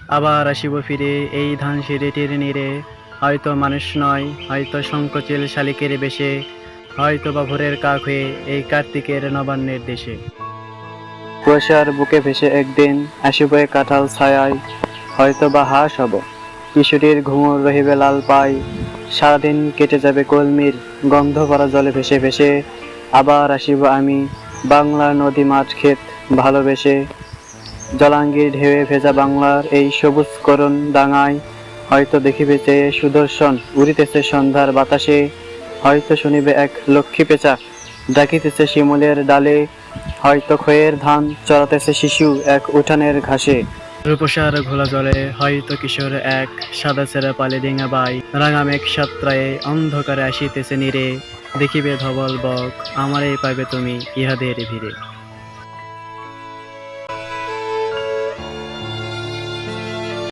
আবার আসিব ফিরে এই ধান সিঁড়িটির নীড়ে, হয়তো মানুষ নয়, হয়তো শঙ্খচিল শালিকের বেশে, হয়তো বা ভোরের কাক হয়ে এই কার্তিকের নবান্নের দেশে। কুয়াশার বুকে ভেসে একদিন আসিব এ কাঁঠাল ছায়ায়, হয়তো বা হাঁস হব, কিশোরীর ঘুমুর রহিবে লাল পাই, সারাদিন কেটে যাবে কলমির গন্ধ ভরা জলে ভেসে ভেসে। আবার আসিব আমি বাংলার নদী মাঠ ক্ষেত ভালোবেসে, জলাঙ্গির ঢেউয়ে ভেজা বাংলার এই সবুজ করণ ডাঙায়, হয়তো দেখিবে চেয়ে সুদর্শন উড়িতেছে সন্ধ্যার বাতাসে, হয়তো শুনিবে এক লক্ষ্মী পেঁচা ডাকিতেছে শিমুলের ডালে, হয়তো খয়ের ধান চড়াতেছে শিশু এক উঠানের ঘাসে। রূপসার ঘোলা জলে হয়তো কিশোর এক সাদা ছেঁড়া পালে ডিঙা বাই, রাঙা মেঘ সাত্রায়ে অন্ধকারে আসিতেছে নীরে, দেখিবে ধবল বক আমারে পাইবে তুমি ইহাদের ভিড়ে।